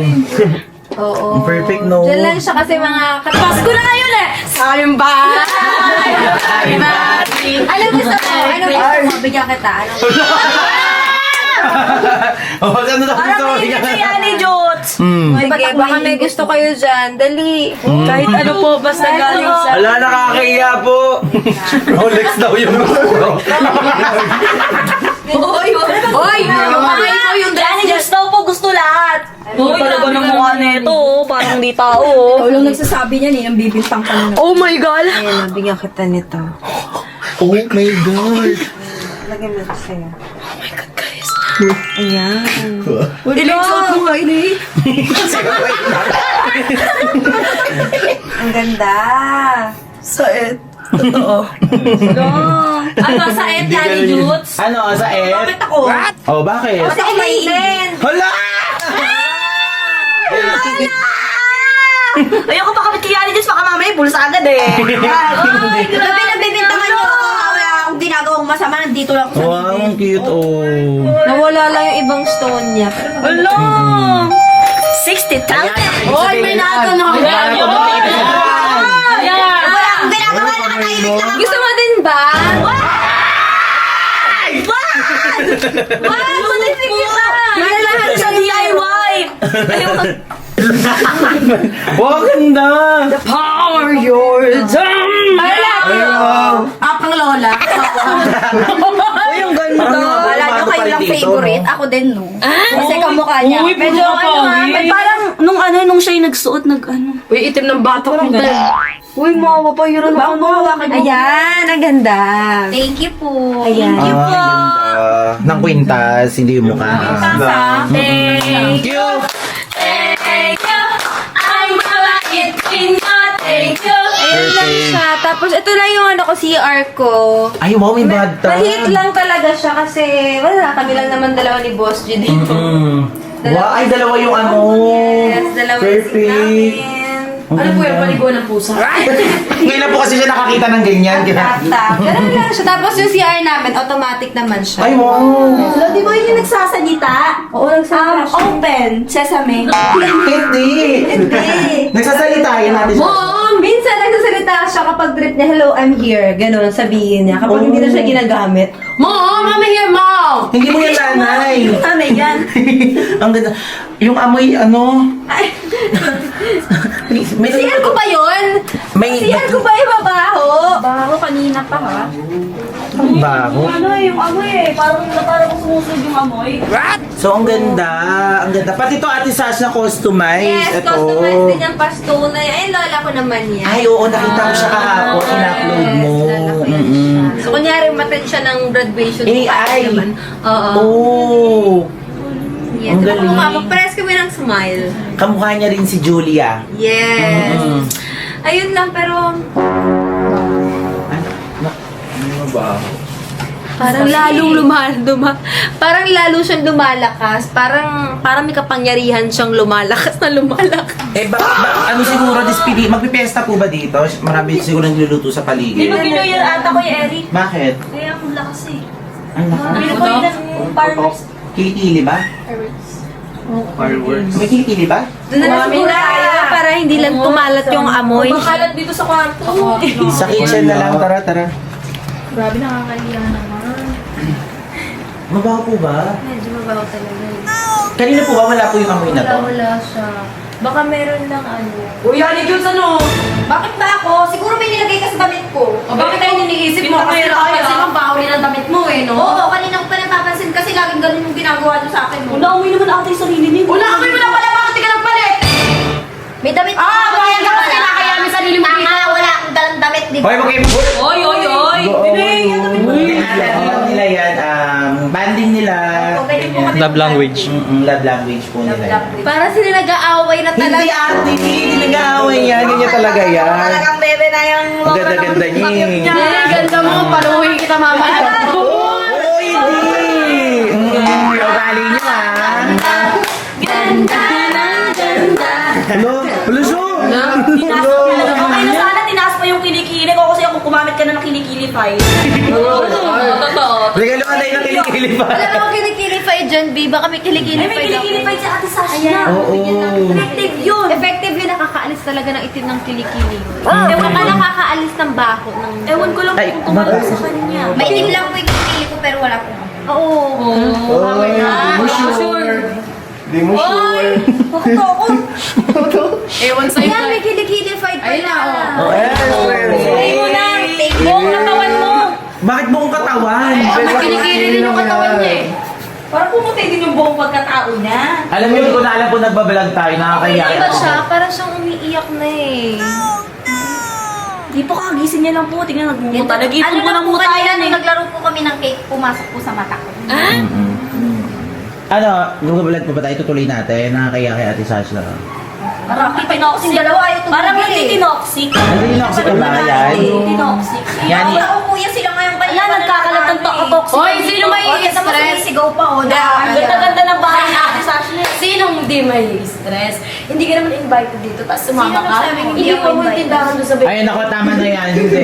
Oo. Perfect, no? Diyan lang siya kasi mga Pasko na ngayon eh! Sarimba! Alam mo sa ko, ano gusto mo? Bigyan kita. Ano? Oh, ano na Parang gusto mo? mahilig sa Yani Juts. Sige, baka may gusto kayo dyan. Dali. Kahit ano po, basta galing sa... Ala, nakakahiya po. Rolex daw yung gusto. Hoy! Hoy! Yung kamay ko yung dress Yani niya. Juts daw po gusto lahat. Uy, talaga ng mukha nito oh. Parang di tao oh. Ikaw lang nagsasabi niyan eh, ang bibintang ka na. Oh my God! Ayan, bigyan kita nito. Oh my God. Lagyan mo ito sa'yo. Iligsuot mo nga ini. Ang ganda. Saet. Totoo. Ano, sa et Yani Juts? Ano, sa F? Bakit ako? Oh, bakit? Kasi kumainin. Hala! Ayoko pa kapit kay Yani Juts, baka mamaya bulsa agad eh. Ay, Gabi nagbibintangan niyo ako, wala akong ginagawang masama, nandito lang ako sa Wow, ang cute, oh. Nawala lang yung ibang stone niya. Pero Hello! 60,000! Hoy, may natanong. Wala akong ginagawa, nakatahimik lang ako. gusto mo din ba? Manisip kita! Malalahat sa DIY! Wow, ganda! Power your drum. Apang lola. Uy, ang ganda! Wala nyo kayo lang favorite, ako din no. Kasi kamukha niya. Uy, medyo ay parang nung siya yung nagsuot, Uy, itim ng batok mo. Uy, mawa pa yun Baka mahawakan mo. Ayan, ang ganda. Thank you po. Ayan. Ganda. Ng kwintas, hindi yung mukha. Thank you! Thank you! I Ayun lang siya. Tapos ito lang yung ano ko, CR ko. Ay, wow, may bathtub. Mahit lang talaga siya kasi wala, kami lang naman dalawa ni Boss G dito. Wow, ay dalawa yung ano. Yes, dalawa yung seat Perfect. namin. Ano po yung paligo ng pusa? Ngayon na po kasi siya nakakita ng ganyan. Tap-tap. Ganun lang siya. Tapos yung CR namin, automatic naman siya. Ay, wow. So, di ba yun yung nagsasalita? Oo, nagsasalita siya. Open, sesame. Hindi. Nagsasalita yun natin siya. Mom! Minsan nagsasalita siya kapag trip niya, hello, I'm here. Ganun, sabihin niya. Kapag hindi na siya ginagamit. Mom! I'm here, Mom! Hindi mo yan nanay. Ano yan? Ang ganda. Yung amoy, ano? May CR ko ba yun? May... CR ko ba yung babaho? Bago kanina pa ha. Ang baho. Ano yung amoy eh? Parang sumusunod yung amoy. So, ang ganda. Ang ganda. Pati to Ate Sash na customized. Yes, Ito. customized din yung pastunay. Ay, lola ko naman yan. Ay, oo. Nakita ko siya kahapon. In-upload mo. Lola ko yan siya. So, kunyari, matin siya ng graduation. AI. naman. Oo. Oo. Yes. Ang Ito galing. mukha, mag-press kami ng smile. Kamukha niya rin si Julia. Yes. Ayun lang, pero Ano ba? parang lalong parang lalo siyang lumalakas. Parang may kapangyarihan siyang lumalakas na lumalakas. Eh, ano siguro, magpipiesta po ba dito? Marami siguro nagluluto sa Hindi paligid. mo ginawa yun ata ko yung Eric. Bakit? Kaya ang lakas eh. Ang lakas. Bili ko yun ng farmers. Kilikili ba? Fireworks. May kilikili ba? Doon na lang siguro tayo para hindi lang kumalat yung amoy. Makalat dito sa kwarto. Sa kitchen na lang. Tara, tara. Grabe, nakakahiya naman. Mabaho po ba? Medyo mabaho talaga. Kanina po ba wala po yung amoy na to? Wala siya. Baka meron lang ano. Uy, Ani Jules, ano? Bakit ba ako? Siguro may nilagay ka sa damit ko. O bakit tayo iniisip mo? Kasi nakapansin ang baho rin ang damit mo eh, no? Oo, kanina ko pa napapansin kasi laging ganun yung ginagawa niyo sa akin. Wala, amoy naman ata yung sarili niya. Wala, amoy mo na pala, bakit di ka nagpalit? May damit Kaya ka kasi nakakaya mo sarili mo dito. Wala akong dalang damit, di ba? Hoy, mag-import! Oy! Alam nila yan, banding nila. Love language. Love language po nila yan. Para sila nag-aaway na talaga. Hindi ate, hindi nag-aaway yan. Ganyan talaga yan. Talagang bebe na yung Ang ganda-ganda niya eh. Ganda mo, paluhin kita mamaya. Oo, hindi! Ugali niyo ah. Hello? Hello, Sho? Okay na sana, tinaas pa yung kilikili ko kasi ako gumamit ka na ng kilikili file. Totoo. Regalo ka tayo ng kilikili pa. Wala namang kilikilify dyan, B. Baka may Ay, kilikilify may kilikili file si Ate Sash na. Oo. Effective yun. Effective yun, nakakaalis talaga ng itim ng kilikili. Ewan ka nakakaalis ng baho. Ewan ko lang Ay, kung tumagal sa kanya. Maitim lang po yung kilikili ko pero wala po. Oo. Di mo sure. Ewan sa'yo. Kaya may kilikilify pa Ayun na, Oh, Ay mo na. Buong katawan mo. Bakit buong katawan? May kilikili rin yung katawan niya eh. Parang pumutay din yung buong pagkatao niya. Alam mo, hindi ko na alam kung nagbabalag tayo. Nakakahiya. Iba siya, parang siyang umiiyak na eh. Di po kagising niya lang po. Tingnan, nagmumuta. Nag-ipon Ano po lang ng po muta kanina yan eh. nung naglaro po kami ng cake, pumasok po sa mata ko. Ano, nagbabalag pa ba tayo? Tutuloy natin. Nakakahiya kay Ate Sash lang. Parang titinoxic. Parang titinoxic. Hindi na kasi kabayan. Titinoxic. Yan. Ako kuya sila ngayon pa. Ayan, nagkakalat ng toxic. Hoy, sino may stress? Sigaw pa o. Ganda-ganda ng bahay ni Ate Sash na. Sinong hindi may stress? Hindi ka naman invited dito, tapos sumama ka. nagsabing Hindi hindi ko ako mo invited? tindahan doon sa Ayun ako, tama na yan. Hindi.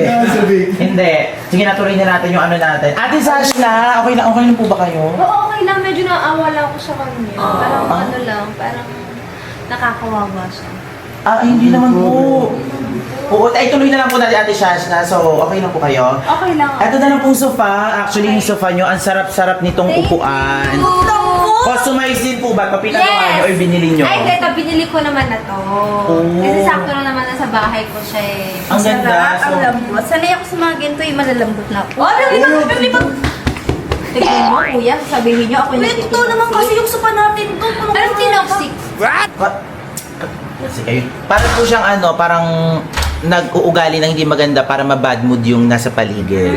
Hindi. Sige, natuloy na natin yung ano natin. Ate Sash na, okay lang po ba kayo? Oo, okay lang. Medyo naawa lang ako sa kanya. Parang ano lang, parang nakakawawa siya. Hindi naman po. Oo, ay tuloy na lang po natin Ate Sash na. So, okay lang po kayo? Okay lang. Ito na lang pong sofa. Actually, yung sofa nyo, ang sarap-sarap nitong upuan. Customized din po ba? Papinagawa nyo or binili nyo? Ay, kaya binili ko naman na to. Kasi sakto na naman na sa bahay ko siya eh. Ang ganda. So, Ang lambot. Sanay ako sa mga ganito yung malalambot na ako. Tignan mo, kuya, sabihin niyo ako yung Wait, totoo naman kasi yung sopa natin doon. Pero tinoxic. kasi kayo. Parang po siyang ano, parang nag-uugali ng hindi maganda para ma-bad mood yung nasa paligid.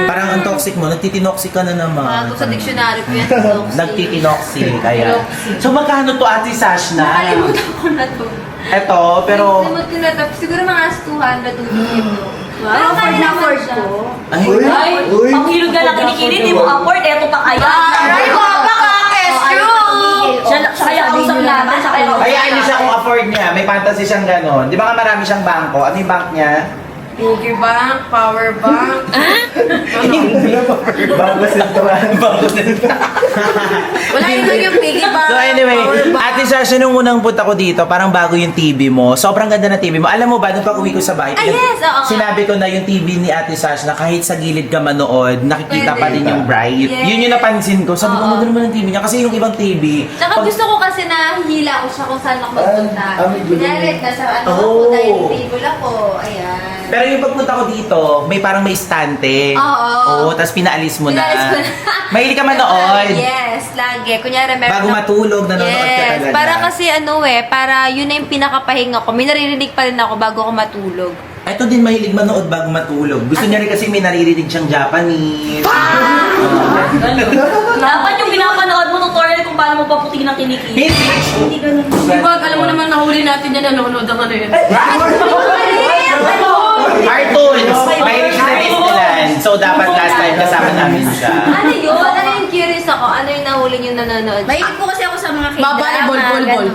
Parang ang toxic mo, nagtitinoxic ka na naman. Bago sa dictionary ko yan. Toxic. Nagtitinoxic, ayan. So magkano to Ate Sash na? Nakalimutan ko na to. Eto, pero... Limot ko na tapos siguro mga 200 250. Wow, afford na afford ko. Ay, Ay, ang hilog na lang kinikili, di mo afford, eto pa kaya. Aray mo, baka kesyo! Siya kaya kausap natin, siya kaya kausap Hayaan niyo siya kung afford niya. May fantasy siyang gano'n. Di ba nga marami siyang bangko? Ano yung bank niya? Boogie Bank, Power Bank. Bangko Sentral. Bangko Sentral. Wala yung piggy bank. So anyway, Ate Sasha, nung unang punta ko dito, parang bago yung TV mo. Sobrang ganda ng TV mo. Alam mo ba, nung pag-uwi ko sa bahay, yes, oo. sinabi ko na yung TV ni Ate Sasha na kahit sa gilid ka manood, nakikita pa rin yung bright. Yes. Yun yung napansin ko. Sabi ko, ano naman ang TV niya? Kasi yung ibang TV. Tsaka pag- gusto ko kasi na hila ko siya kung saan ako magpunta. Kunyari, nasa ano Oh. ako, dining table ako. Ayan. Pero yung pagpunta ko dito, may parang may stante. Oo. Oo, tapos pinaalis mo Pinalis ko na. na. Mahilig ka manood. Yes, lagi. Kunyari, meron Bago ako- matulog, nanonood ka Yes, talaga. para kasi para yun na yung pinakapahinga ko. May naririnig pa rin ako bago ako matulog. Ito din mahilig manood bago matulog. Gusto niya rin kasi may naririnig siyang Japanese. Dapat yung pinapanood mo tutorial kung paano mo paputiin ang kinikili. Hindi ganun. Wag, alam mo naman nahuli natin yan, nanonood ang ano yun. Cartoons! Mahilig siya sa Disneyland. So, dapat last time kasama namin siya. Ano yun? Ano yung curious ako? Ano yung nahuli yung nanonood? Mahilig po kasi ako sa mga K-drama. Volleyball,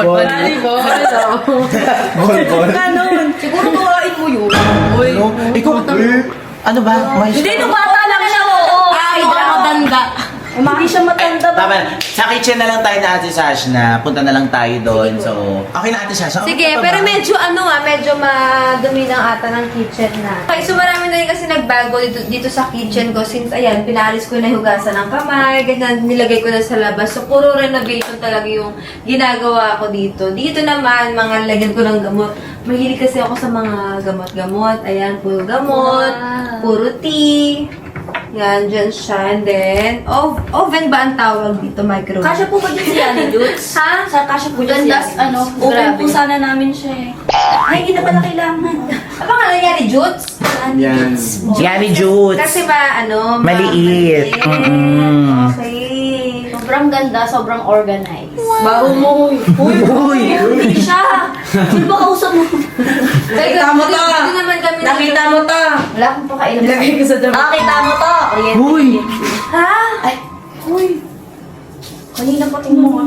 volleyball. Siguro gawain mo yun. Ikaw, ano ba? Hindi, nung bata lang siya, oo. Ay, danda. Hindi siya matanda ba? Tama na. Sa kitchen na lang tayo na Ate Sash na. Punta na lang tayo doon. So, okay na Ate Sash. Sige, pero medyo medyo madumi na ata ng kitchen na. Okay, so marami na rin kasi nagbago dito sa kitchen ko since ayan, pinalis ko na yung hugasan ng kamay, ganyan, nilagay ko na sa labas. So, puro renovation talaga yung ginagawa ko dito. Dito naman, mga lagyan ko ng gamot. Mahilig kasi ako sa mga gamot-gamot. Ayan, puro gamot, puro tea. Yan, dyan siya. And then, oven ba ang tawag dito? Microwave. Kasya po ba dyan si Yani Jutes? Ha? Sa kasya po dyan si Ganda, Yani. Open grabe. po sana namin siya eh. Ay, hindi na pala kailangan. Ano ba nga nangyari, Jutes? Yan. Yani Jutes. Kasi Maliit. Mm-mm. Okay. Sobrang ganda, sobrang organized. Baho mo. Uy! Hindi siya. Sino ba kausap mo? Nakita mo to. Dito naman kami Nakita mo to. Wala akong pakailan. Ilagay ko sa dami. Ah, kita mo to. Uy! Ha? Kanina pa tingnan ako.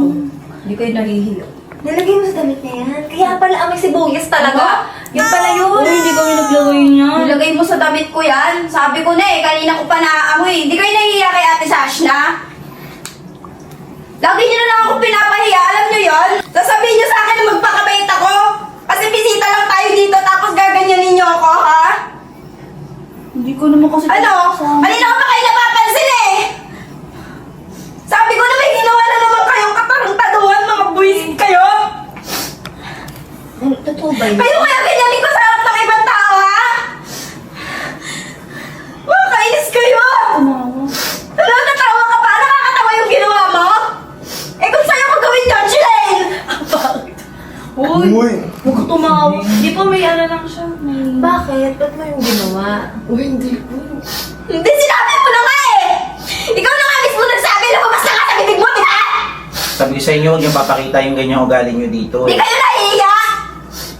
Hindi kayo nahihiyo. Nilagay mo sa damit na yan? Kaya pala may sibuyas talaga? Yun pala yun. Hindi kami naglagay niya. Nilagay mo sa damit ko yan. Sabi ko na eh, kanina ko pa naaamoy. Hindi kayo nahihiya kay Ate Sashna? Lagi niyo na lang ako pinapahiya, alam niyo yon? Sasabihin niyo sa akin na magpakabait ako? Kasi bisita lang tayo dito tapos gaganyanin niyo ako, ha? Hindi ko naman kasi... Ano? Kanina ko pa kayo napapansin eh! Sabi ko na may ginawa na naman kayong kataruntaduhan, mga buwisit kayo! Totoo ba yun? Kayo kaya ganyanin ko sa harap ng ibang tao, ha? Makakainis kayo! Ano, natawa ka pa? Nakakatawa yung ginawa mo? Eh kung sa'yo ko gawin yun, Jelaine! Uy! Huwag ko tumawa. Di pa may ano lang siya. May... Bakit? Ba't mo yung ginawa? Hindi, sinabi mo na nga eh! Ikaw na nga mismo nagsabi, lumabas na nga sa bibig mo, di ba? Sabi ko sa inyo, huwag niyo papakita yung ganyang ugali niyo dito. Di kayo nahihiya?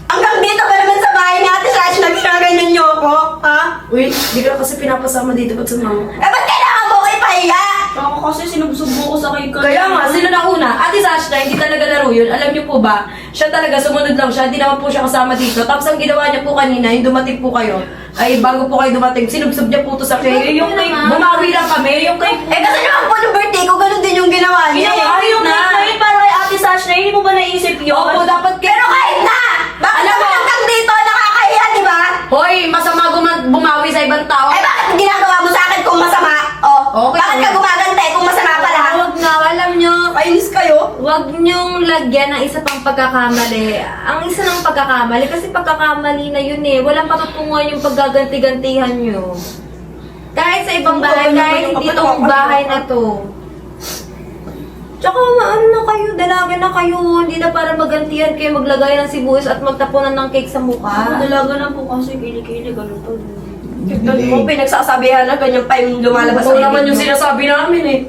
Hanggang dito ba naman sa bahay ni Ate Sash na ginaganyan niyo ako, ha? Uy, di ka kasi pinapasama dito ba't sumama? Eh ba't kailangan mo ko ipahiya? Ako kasi sinubsub mo ko sa kay Kaya nga, sino na una? Ate Sashna, hindi talaga laro yun. Alam niyo po ba, siya talaga, sumunod lang siya, hindi naman po siya kasama dito. Tapos ang ginawa niya po kanina, yung dumating po kayo, ay bago po kayo dumating, sinubsob niya po to sa cake. Yung cake, bumawi lang kami, yung cake. Eh kasi naman po ng birthday ko, ganun din yung ginawa niya. Ginawa yung ngayon para kay Ate Sash na hindi mo ba naisip yun? Opo, dapat Pero kahit na! Bakit Alam naman mo- hanggang dito nakakahiya, di ba? Hoy, masama bumawi sa ibang tao. Eh bakit ginagawa mo sa akin kung masama? Oh, Okay. bakit ka gumagantay kung masama pala? Huwag na, alam nyo, Kainis kayo? huwag nyong lagyan ng isa pang pagkakamali. Ang isa ng pagkakamali, kasi pagkakamali na yun eh. Walang patutunguhan yung paggaganti-gantihan nyo. Kahit sa ibang bahay, kahit hindi itong bahay na to. Tsaka ano na kayo, dalaga na kayo. Hindi na para magantihan kayo maglagay ng sibuyas at magtapunan ng cake sa mukha. Dalaga na po kasi kili-kili, ganun to. Mo, pinagsasabihan na, ganyan pa yung lumalabas Ito naman yung sinasabi namin eh.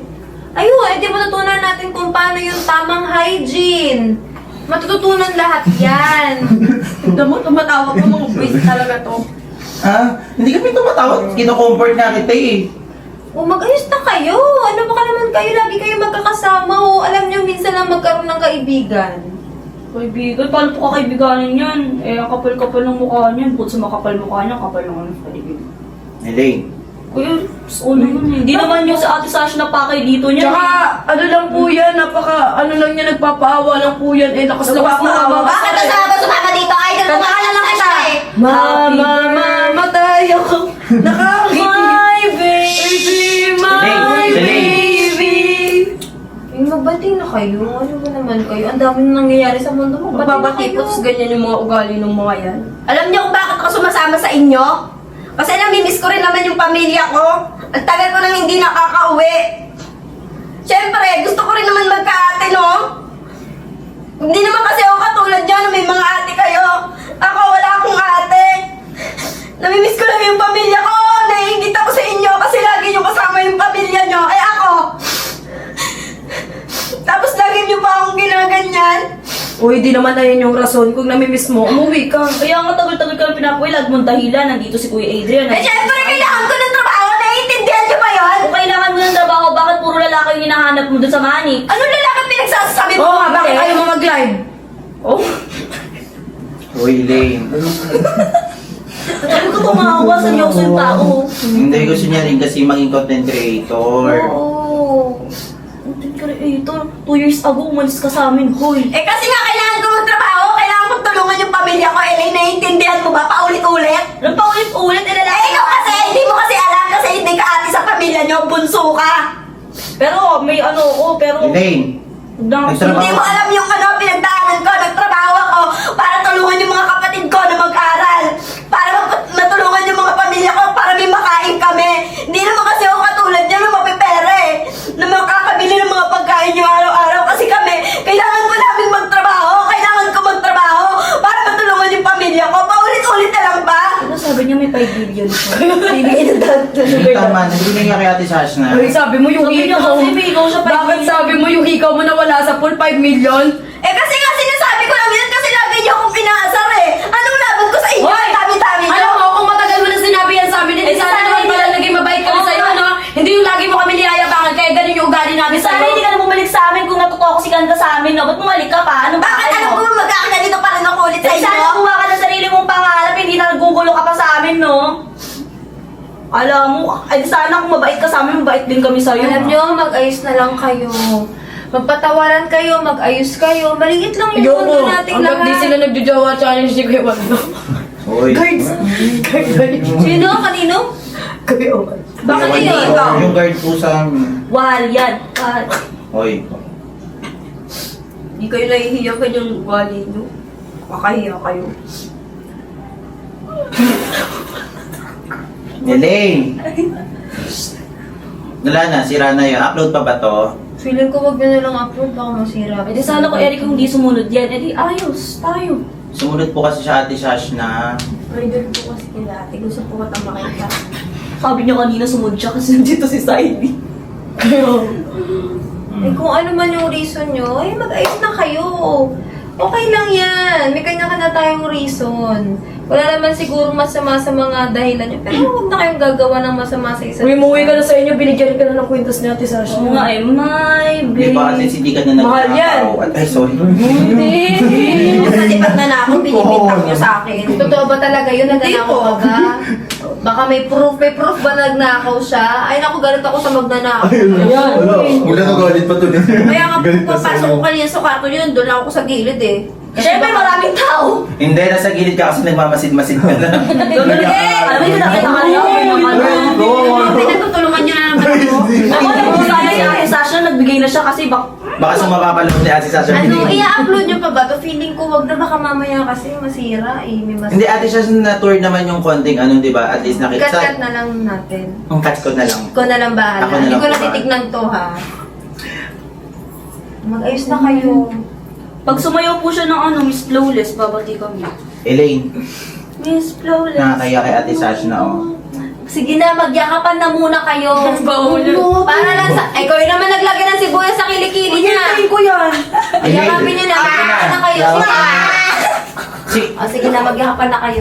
Ayun, di matutunan natin kung paano yung tamang hygiene. Matututunan lahat yan. Tignan mo, tumatawa ko, mga buwis talaga to. Ha? Hindi kami tumatawag. Kino-comfort na kita eh. O mag-ayos na kayo. Ano ba ka naman kayo? Lagi kayo magkakasama o alam nyo minsan lang magkaroon ng kaibigan. Kaibigan, paano po kakaibiganin yan? Eh, ang kapal-kapal ng mukha niyan. Bukod sa makapal mukha niya, kapal ng ano sa paligid. Elaine. Kuya, ano yun eh. Hindi naman yung sa Ate Sash na pakay dito niya. Tsaka, ano lang po yan, ano lang yan, nagpapaawa lang po yan. Eh, lakas na Bakit kasama sumama dito? Idol mo nga lang kita eh. Mamatay ako. My baby, my baby. Eh, magbati na kayo. Ano ba naman kayo? Ang dami na nangyayari sa mundo. Magbati na Magbabati kayo. po, tapos ganyan yung mga ugali ng mga yan. Alam niyo kung bakit ako sumasama sa inyo? Kasi namimiss ko rin naman yung pamilya ko. Ang tagal ko nang hindi nakakauwi. Siyempre, gusto ko rin naman magka-ate, no? Hindi naman kasi ako katulad dyan na may mga ate kayo. Ako, wala akong ate. Namimiss ko lang yung pamilya ko. Naiingit ako sa inyo kasi lagi nyo kasama yung pamilya nyo. Ay ako. Tapos lagi nyo pa akong ginaganyan. Uy, di naman na yun yung rason. Kung namimiss mo, umuwi ka. Kaya nga tagal-tagal ka lang pinapuwi, lag mong dahilan. Nandito si Kuya Adrian. Eh, syempre, kailangan ko ng trabaho. Naiintindihan nyo ba yun? Kung kailangan mo ng trabaho, bakit puro lalaki yung hinahanap mo dun sa Manny? Anong lalaki pinagsasabi mo? Oo nga, bakit ayaw mo mag-live? Oh, Uy, Elaine. sabi ko tumawa sa Diyos yung tao. Hindi, gusto niya rin kasi maging content creator. Oo. Content creator. 2 years ago, umalis ka sa amin, hoy. Eh kasi nga kailangan ko magtrabaho, kailangan ko tulungan yung pamilya ko. Elaine, naiintindihan mo ba? Paulit-ulit? Ano pa ulit-ulit, Eh ikaw kasi, hindi mo kasi alam kasi hindi ka ate sa pamilya nyo, bunso ka. Pero may ano ko, pero... Elaine. Nagtrabaho. Hindi mo alam yung ano, pinagdaanan ko, nagtrabaho ako para tulungan yung mga kapatid ko na mag-aral. Para matulungan yung mga pamilya ko, para may makain kami. Hindi naman kasi ako katulad niya na mapipera eh. Na makakabili ng mga pagkain nyo araw-araw. Kasi kami, kailangan ko namin magtrabaho. Kailangan ko magtrabaho para matulungan yung pamilya ko. Paulit-ulit na lang ba? Ano sabi niya may 5 billion siya? Bibigyan ng Hindi tama, hindi niya kay Ate Sash na. Uy, sabi mo yung Sabi niya ikaw. kasi may ikaw siya 5 Bakit million. sabi mo yung ikaw mo nawala sa pool 5 million? Eh kasi nga sinasabi ko lang yun kasi lagi niyo akong pinaasar eh. Anong laban ko sa inyo? Hoy! Ang dami-dami niyo. Alam mo, kung matagal mo na sinabi yan sa amin, hindi Eh, sana sana naman hindi pala na- naging mabait kami Oo, sa'yo, nga. ano? Hindi yung lagi mo kami niyayabangan, kaya ganun yung ugali namin Sana sa'yo. hindi ka na bumalik sa amin kung natutoxican ka sa amin, no? Ba't bumalik ka pa? Ano ba? Bakit alam ko magkakaganito pa rin ako ulit sa Eh, sana inyo? kuha ka ng sarili mong pangarap, hindi na nagugulo ka pa sa amin, no? Alam mo, ay sana kung mabait ka sa amin, mabait din kami sa'yo. Alam nyo, mag-ayos na lang kayo. Magpatawaran kayo, mag-ayos kayo. Maliit lang yung Ayoko, mundo nating hanggang di lahat. sila nagjojowa challenge ni Kuya Wando. Uy. Sino? Kanino? Kuya Wando. Bakit Yung- yun? Ikaw? Yung guard po sa amin. Wal, yan. Wal. Uy. Hindi kayo nahihiya kanyang ugali nyo. Kakahiya kayo. Elaine. Wala na, sira na yun. Upload pa ba to? Feeling ko wag nyo na lang upload, baka masira. Eh di sana ko, Eric, kung hindi sumunod yan, eh di ayos, tayo. Sumunod po kasi siya Ate Sash na Idol po kasi kila ate. Gusto po kita makita. Sabi niya kanina sumunod siya kasi nandito si Saidi. Eh kung ano man yung reason nyo, eh mag-ayos na kayo. Okay lang yan. May kanya-kanya tayong reason. Wala naman siguro masama sa mga dahilan nyo. Pero huwag na kayong gagawa ng masama sa isa't Uy, umuwi ka na sa inyo, binigyan ka na ng kwintas ni Ate Sash. Oo nga eh, my Di ba baby. kasi hindi ka na Mahal yan. Ay, sorry. Pati pag nanakaw, binibintang nyo sa akin. Totoo ba talaga yun? Nagnanakaw ka ba? Baka may proof ba nagnakaw siya? Ay naku, galit ako sa magnanakaw. Wala na galit pa to. Kaya nga Galit pa papasok sa'yo. ko kanina sa kwarto yun, doon lang ako sa gilid eh. Siyempre maraming tao. Hindi, nasa gilid ka kasi nagmamasid-masid ka na. Alam mo, ito nakita ka niya. Pinagtutulungan nyo na naman ako. Ako, alam mo, sana si Ate Sasha, nagbigay na siya kasi Baka sumaba pa loob ni Ate Sash. Ano, i-upload nyo pa ba to? Feeling ko wag na baka mamaya kasi masira eh. May Hindi, Ate Sash, na-tour naman yung konting ano, di ba? At least nakita. Cut-cut na lang natin. Ang cut ko na lang. Ikaw na lang bahala. Ako na Hindi lang ko po na titignan to ha. Mag-ayos na kayo. pag sumayaw po siya ng ano, Miss Flawless, babati kami. Elaine, Miss Flawless. nakakaya kay Ate Sash na oh. Sige na, magyakapan na muna kayo. Para lang sa... Ikaw yun naman naglagay ng sibuyas sa kilikili niya. ko yan. Magyakapin niyo na. Magyakapan na kayo. Sige na. Si Sige na, magyakapan na kayo.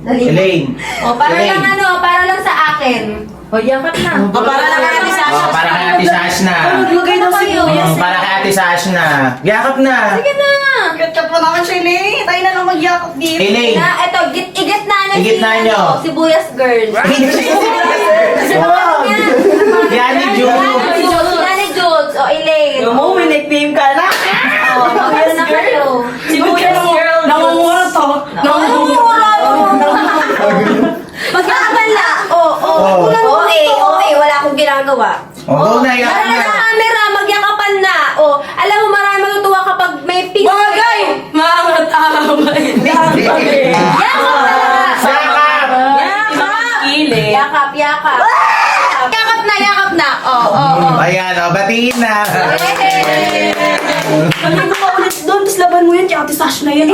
Dali. Elaine. Para Elaine. lang para lang sa akin. Yakap na. Para lang kay Ate Sasha. Para kay Ate Sash na. Maglagay ng sibuyas. Para kay Ate Sash na. Yakap na. Sige na. Ganda pa naman siya, Elaine. Tayo na lang magyakap dito. Elaine. Na, eto, igitna na Igitna nyo. sibuyas girl. Yan ni June. Yan ni Jules. O, Elaine. Mo, winigpim ka na. O, magano na kayo. Sibuyas girl. Nangungura to. Magyakapan na. Wala akong ginagawa. Oh, go na, yakap Para na. sa camera, magyakapan na. Alam mo, marami matutuwa kapag may picture. Bagay! Mga tamay. Yakap talaga. Sakap! Yakap. Yakap na. Ayan, batiin na. Pag ko pa ulit doon, tapos laban mo yan, kaya Ate Sash na yan.